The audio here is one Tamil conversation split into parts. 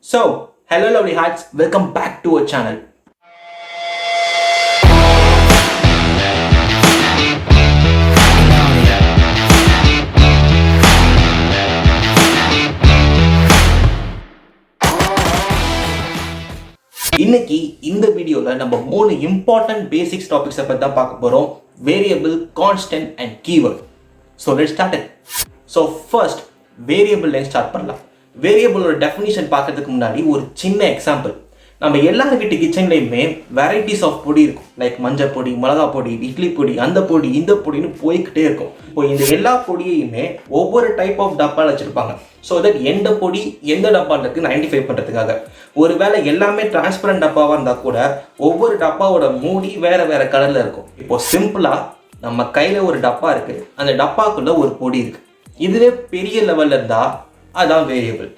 So, hello lovely hearts, welcome back to our channel. இன்னைக்கு இந்த வீடியோல நம்ம மூணு இம்பார்ட்டன்ட் பேசிக்ஸ் டாபிக்ஸ் பத்தி தான் பார்க்க போறோம். Variable, constant and keyword. So let's start it. So first வேரியபிள்ல ஸ்டார்ட் பண்ணலாம். வேரியபிளோட டெஃபினிஷன் பார்க்கறதுக்கு முன்னாடி ஒரு சின்ன எக்ஸாம்பிள். நம்ம எல்லா வீட்டு கிச்சன்லையுமே வெரைட்டிஸ் ஆஃப் பொடி இருக்கும். லைக் மஞ்சள் பொடி, மிளகா பொடி, இட்லி பொடி, அந்த பொடி, இந்த பொடின்னு போய்கிட்டே இருக்கும். இப்போ இந்த எல்லா பொடியையுமே ஒவ்வொரு டைப் ஆஃப் டப்பாவில் வச்சிருப்பாங்க. ஸோ தட் எந்த பொடி எந்த டப்பாவில் இருக்குன்னு ஐடென்டிஃபை பண்ணுறதுக்காக. ஒருவேளை எல்லாமே டிரான்ஸ்பரண்ட் டப்பாவாக இருந்தால் கூட ஒவ்வொரு டப்பாவோட மூடி வேற வேற கலரில் இருக்கும். இப்போ சிம்பிளாக நம்ம கையில் ஒரு டப்பா இருக்குது, அந்த டப்பாக்குள்ளே ஒரு பொடி இருக்குது. இதுவே பெரிய லெவலில் இருந்தால் அதான் வேரியபிள்.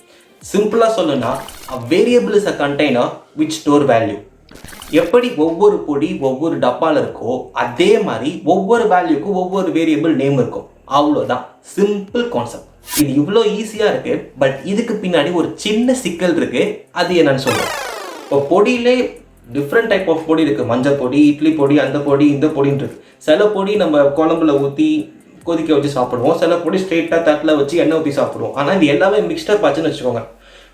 சிம்பிளாக சொல்லணும்னா variable is a container which store value. எப்படி ஒவ்வொரு பொடி ஒவ்வொரு டப்பாவில் இருக்கோ அதே மாதிரி ஒவ்வொரு வேல்யூக்கும் ஒவ்வொரு வேரியபிள் நேம் இருக்கும். அவ்வளோதான், சிம்பிள் கான்செப்ட். இது இவ்வளோ ஈஸியாக இருக்குது. பட் இதுக்கு பின்னாடி ஒரு சின்ன சிக்கல் இருக்குது. அது என்னன்னு சொல்கிறேன். இப்போ பொடியிலே டிஃப்ரெண்ட் டைப் ஆஃப் பொடி இருக்குது. மஞ்சள் பொடி, இட்லி பொடி, அந்த பொடி, இந்த பொடின்னு இருக்குது. சில பொடி நம்ம குழம்புல ஊற்றி கொதிக்க வச்சு சாப்பிடுவோம். சில பொடி ஸ்ட்ரெயிட்டாக தட்டில் வச்சு எண்ணெய் ஊற்றி சாப்பிடுவோம். ஆனால் இது எல்லாமே மிக்ஸ்டப் ஆச்சுன்னு வச்சுக்கோங்க.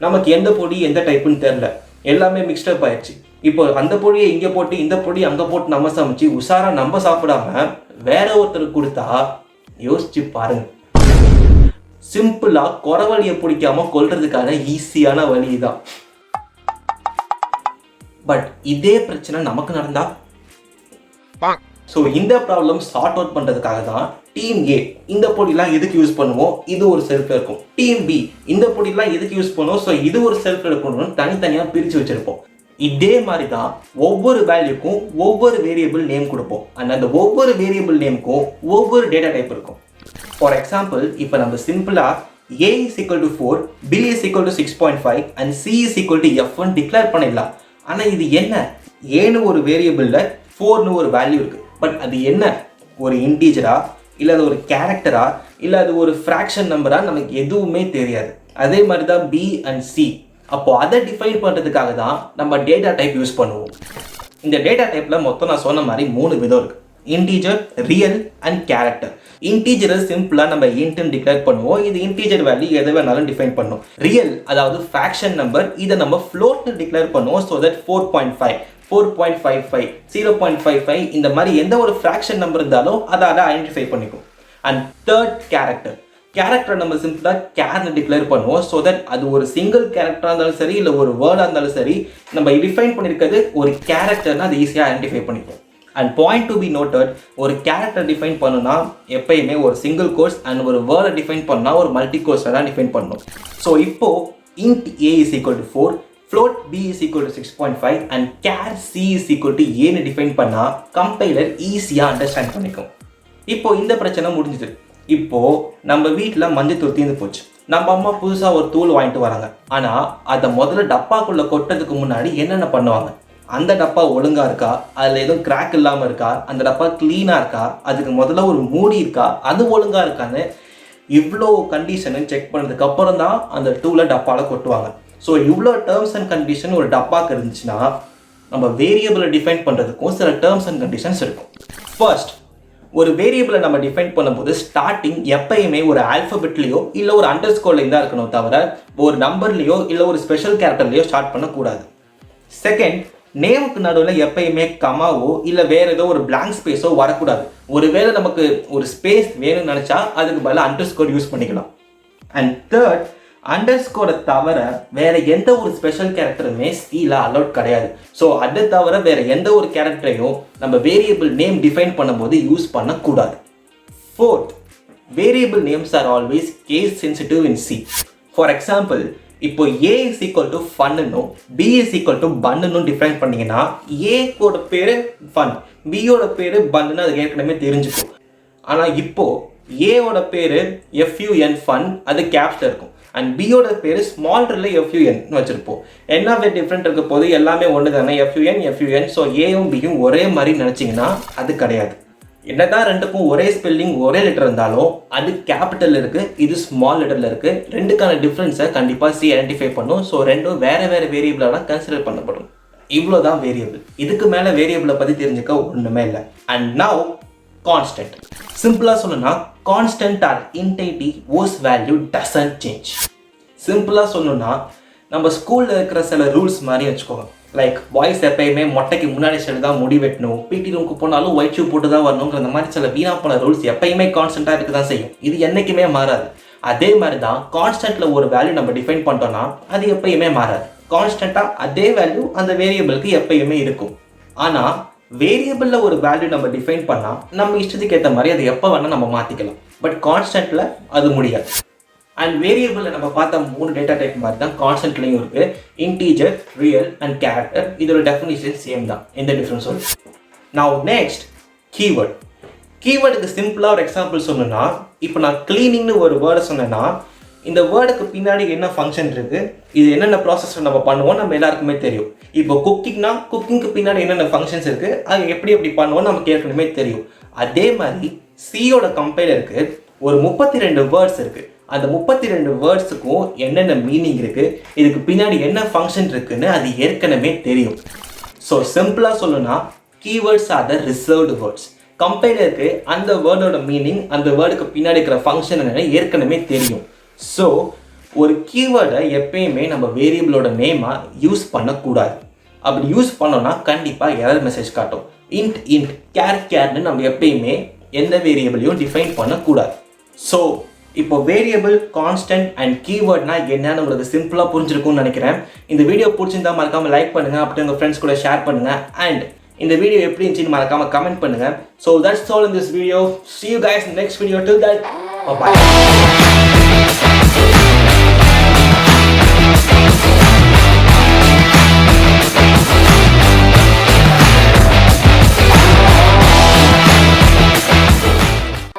நமக்கு எந்த பொடி எந்த டைப்புன்னு தெரில, எல்லாமே மிக்ஸ்டப் ஆயிடுச்சு. இப்போ அந்த பொடியை இங்கே போட்டு இந்த பொடி அங்கே போட்டு நம்ம சமைச்சு உஷாராக நம்ம சாப்பிடாம வேற ஒருத்தருக்கு கொடுத்தா யோசிச்சு பாருங்க. சிம்பிளாக குறவழியை பிடிக்காம கொல்றதுக்கான ஈஸியான வழி தான். பட் இதே பிரச்சனை நமக்கு நடந்தா? ஸோ இந்த ப்ராப்ளம் சார்ட் அவுட் பண்ணுறதுக்காக தான் டீம் ஏ இந்த பொடிலாம் எதுக்கு யூஸ் பண்ணுவோம், இது ஒரு செல்ஃபில் இருக்கும். டீம் பி இந்த பொடிலாம் எதுக்கு யூஸ் பண்ணுவோம், ஸோ இது ஒரு செல்ஃபில் இருக்கணும்னு தனித்தனியாக பிரித்து வச்சுருப்போம். இதே மாதிரி தான் ஒவ்வொரு வேல்யூக்கும் ஒவ்வொரு வேரியபிள் நேம் கொடுப்போம். அண்ட் அந்த ஒவ்வொரு வேரியபிள் நேமுக்கும் ஒவ்வொரு டேட்டா டைப் இருக்கும். ஃபார் எக்ஸாம்பிள், இப்போ நம்ம சிம்பிளாக A is equal to 4, B is equal to 6.5 and C is equal to F1 declare பண்ணிடலாம். ஆனால் இது என்ன, ஏன்னு ஒரு வேரியபிளில் 4னு ஒரு வேல்யூ இருக்குது. பட் அது என்ன, ஒரு இன்டீஜரா இல்லை அது ஒரு கேரக்டரா இல்லை அது ஒரு ஃப்ராக்ஷன் நம்பரா நமக்கு எதுவுமே தெரியாது. அதே மாதிரி தான் B அண்ட் C. அப்போது அதை டிஃபைன் பண்ணுறதுக்காக தான் நம்ம டேட்டா டைப் யூஸ் பண்ணுவோம். இந்த டேட்டா டைப்பில் மொத்தம் நான் சொன்ன மாதிரி 3 விதம் இருக்குது. Integer, real and character. இன்டீஜரை சிம்பிளாக நம்ம இன்ட்னு டிக்ளேர் பண்ணுவோம். இது இன்டீஜர் வேல்யூ எதை வேணாலும் டிஃபைன் பண்ணும். ரியல் அதாவது ஃப்ராக்ஷன் நம்பர், இதை நம்ம ஃப்ளோட்னு டிக்ளேர் பண்ணுவோம். ஸோ தட் 4.5, 4.55, 0.55 இந்த மாதிரி எந்த ஒரு ஃப்ராக்ஷன் நம்பர் இருந்தாலும் அதை ஐடென்டிஃபை பண்ணிக்கும். And third character. கேரக்டரை நம்ம சிம்பிளாக கேர்னு டிக்ளேர் பண்ணுவோம். ஸோ தட் அது ஒரு சிங்கிள் கேரக்டராக இருந்தாலும் சரி இல்லை ஒரு வேர்டாக இருந்தாலும் சரி நம்ம டிஃபைன் பண்ணியிருக்கிறது ஒரு கேரக்டர்னா அதை ஈஸியாக ஐடென்டிஃபை பண்ணிப்போம். And point to be noted, ஒரு கேரக்டர் டிஃபைன் பண்ணுனா எப்பயுமே ஒரு சிங்கிள் கோர்ஸ் அண்ட் ஒரு வேர்டை டிஃபைன் பண்ணால் ஒரு மல்டி கோர்ஸை தான் டிஃபைன் பண்ணணும். ஸோ இப்போது int a is equal to 4, float b is equal to 6.5 and char c is equal to a னு டிஃபைன் பண்ணால் கம்பைலர் ஈஸியாக அண்டர்ஸ்டாண்ட் பண்ணிக்கும். இப்போது இந்த பிரச்சனை முடிஞ்சுது. இப்போது நம்ம வீட்டில் மஞ்சள் தீர்ந்து போச்சு. நம்ம அம்மா புதுசாக ஒரு தூள் வாங்கிட்டு வராங்க. ஆனால் அதை முதல்ல டப்பாக்குள்ளே கொட்டதுக்கு முன்னாடி என்னென்ன பண்ணுவாங்க, அந்த டப்பா ஒழுங்காக இருக்கா, அதில் எதுவும் கிராக் இல்லாமல் இருக்கா, அந்த டப்பா க்ளீனாக இருக்கா, அதுக்கு முதல்ல ஒரு மூடி இருக்கா, அது ஒழுங்காக இருக்கான்னு இவ்வளோ கண்டிஷனு செக் பண்ணதுக்கு அப்புறம் தான் அந்த டூலை டப்பாவில் கொட்டுவாங்க. ஸோ இவ்வளோ டேர்ம்ஸ் அண்ட் கண்டிஷன் ஒரு டப்பாக்கு இருந்துச்சுன்னா நம்ம வேரியபிளை டிஃபைன் பண்ணுறதுக்கும் சில டேர்ம்ஸ் அண்ட் கண்டிஷன்ஸ் இருக்கும். ஃபர்ஸ்ட், ஒரு வேரியபிளை நம்ம டிஃபைன் பண்ணும்போது ஸ்டார்டிங் எப்பயுமே ஒரு ஆல்ஃபபெட்லேயோ இல்லை ஒரு அண்டர்ஸ்கோர்லையும் தான் இருக்கணும், தவிர ஒரு நம்பர்லேயோ இல்லை ஒரு ஸ்பெஷல் கேரக்டர்லையோ ஸ்டார்ட் பண்ணக்கூடாது. செகண்ட், நேமுக்கு நடுவில் எப்பயுமே கமாவோ இல்லை வேற ஏதோ ஒரு பிளாங்க் ஸ்பேஸோ வரக்கூடாது. ஒருவேளை நமக்கு ஒரு ஸ்பேஸ் வேணும்னு நினச்சா அதுக்கு பதிலாக அண்டர்ஸ்கோர் யூஸ் பண்ணிக்கலாம். அண்ட் தேர்ட், அண்டர்ஸ்கோரை தவிர வேற எந்த ஒரு ஸ்பெஷல் கேரக்டருமே சீல அலௌட் கிடையாது. ஸோ அதை தவிர வேற எந்த ஒரு கேரக்டரையும் நம்ம வேரியபிள் நேம் டிஃபைன் பண்ணும்போது யூஸ் பண்ணக்கூடாது. Fourth, variable names are always case sensitive in C. For example, இப்போ A is equal to ஃபன்னும் B is equal to பன்னும் டிஃபைன் பண்ணிங்கன்னா ஏக்கோட பேர் ஃபன், பியோட பேர் பன்னு அது ஏற்கனவே தெரிஞ்சுக்கும். ஆனால் இப்போது ஏவோட பேர் FUN ஃபன், அது கேப்ஸில் இருக்கும். அண்ட் பியோட பேர் ஸ்மால்ரில் FUN வச்சுருப்போம். என்ன டிஃப்ரெண்ட் இருக்க போது எல்லாமே ஒன்று தானே, FUN. ஸோ ஏவும் பியும் ஒரே மாதிரி நினச்சிங்கன்னா அது கிடையாது. என்னதான் ரெண்டுக்கும் ஒரே ஸ்பெல்லிங் ஒரே லெட்டர் இருந்தாலும் அது கேபிட்டல் இருக்குது, இது ஸ்மால் லெட்டரில் இருக்குது. ரெண்டுக்கான டிஃப்ரென்ஸை கண்டிப்பாக சி ஐடென்டிஃபை பண்ணும். ஸோ ரெண்டும் வேறு வேறு வேரியபிளாக தான் கன்சிடர் பண்ணப்படும். இவ்வளோதான் வேரியபிள். இதுக்கு மேலே வேரியபிளை பற்றி தெரிஞ்சுக்க ஒன்றுமே இல்லை. And now constant. சிம்பிளாக சொல்லணும்னா constant are entity whose value doesn't change. சிம்பிளாக சொல்லணும்னா நம்ம ஸ்கூலில் இருக்கிற சில ரூல்ஸ் மாதிரி வச்சுக்கோங்க. லைக் பாய்ஸ் எப்பயுமே மொட்டைக்கு முன்னாடி சைடு தான் முடி வெட்டணும், பிடி ரூமுக்கு போனாலும் ஒயிட் ஷூ போட்டு தான் வரணுங்கிற அந்த மாதிரி சில வீணா போன ரூல்ஸ் எப்பயுமே கான்ஸ்டன்ட்டாக இருக்க தான் செய்யும். இது என்றைக்குமே மாறாது. அதே மாதிரி தான் கான்ஸ்டன்ட்டில் ஒரு வேல்யூ நம்ம டிஃபைன் பண்ணிட்டோம்னா அது எப்பயுமே மாறாது. கான்ஸ்டன்ட்டாக அதே வேல்யூ அந்த வேரியபிளுக்கு எப்பயுமே இருக்கும். ஆனால் வேரியபிளில் ஒரு வேல்யூ நம்ம டிஃபைன் பண்ணால் நம்ம இஷ்டத்துக்கு ஏற்ற மாதிரி அதை எப்போ வேணால் நம்ம மாற்றிக்கலாம். பட் கான்ஸ்டன்ட்டில் அது முடியாது. அண்ட் வேரியபிளில் நம்ம பார்த்த 3 டேட்டா டைப் மாதிரி தான் கான்ஸ்டன்ட்லையும் இருக்குது. Integer, real and character. இதோட டெஃபினிஷன் சேம் தான், எந்த டிஃப்ரென்ஸும். Now next keyword. கீவேர்டுக்கு சிம்பிளாக ஒரு எக்ஸாம்பிள் சொன்னேன்னா, இப்போ நான் க்ளீனிங்னு ஒரு வேர்டை சொன்னேன்னா இந்த வேர்டுக்கு பின்னாடி என்ன ஃபங்க்ஷன் இருக்குது, இது என்னென்ன ப்ராசஸில் நம்ம பண்ணுவோம் நம்ம எல்லாருக்குமே தெரியும். இப்போ குக்கிங்னா குக்கிங்க்கு பின்னாடி என்னென்ன ஃபங்க்ஷன்ஸ் இருக்குது, அது எப்படி பண்ணுவோம் நமக்கு ஏற்கனவே தெரியும். அதே மாதிரி சியோட கம்பைலருக்கு ஒரு 32 வேர்ட்ஸ் இருக்குது. அந்த 32 வேர்ட்ஸுக்கும் என்னென்ன மீனிங் இருக்குது, இதுக்கு பின்னாடி என்ன ஃபங்க்ஷன் இருக்குன்னு அது ஏற்கனவே தெரியும். ஸோ சிம்பிளாக சொல்லணும்னா keywords are the reserved words. கம்பைலருக்கு அந்த வேர்டோட மீனிங், அந்த வேர்டுக்கு பின்னாடி இருக்கிற ஃபங்க்ஷன் என்னென்னு ஏற்கனவே தெரியும். ஸோ ஒரு கீவேர்டை எப்பயுமே நம்ம வேரியபிளோட நேமாக யூஸ் பண்ணக்கூடாது. அப்படி யூஸ் பண்ணோன்னா கண்டிப்பாக எரர் மெசேஜ் காட்டும். இன்ட் கேர்னு நம்ம எப்பயுமே எந்த வேரியபிளையும் டிஃபைன் பண்ணக்கூடாது. ஸோ இப்போ வேரியபிள், கான்ஸ்டன்ட் அண்ட் கீவேர்ட்னா என்னன்னு உங்களுக்கு சிம்பிளாக புரிஞ்சிருக்கும்னு நினைக்கிறேன். இந்த வீடியோ பிடிச்சிருந்தா மறக்காமல் லைக் பண்ணுங்கள், அப்படி உங்கள் ஃப்ரெண்ட்ஸ் கூட ஷேர் பண்ணுங்கள். அண்ட் இந்த வீடியோ எப்படி இருந்துச்சுன்னு மறக்காமல் கமெண்ட் பண்ணுங்கள். So that's all in this video. See you guys in the next video. Till then, bye bye.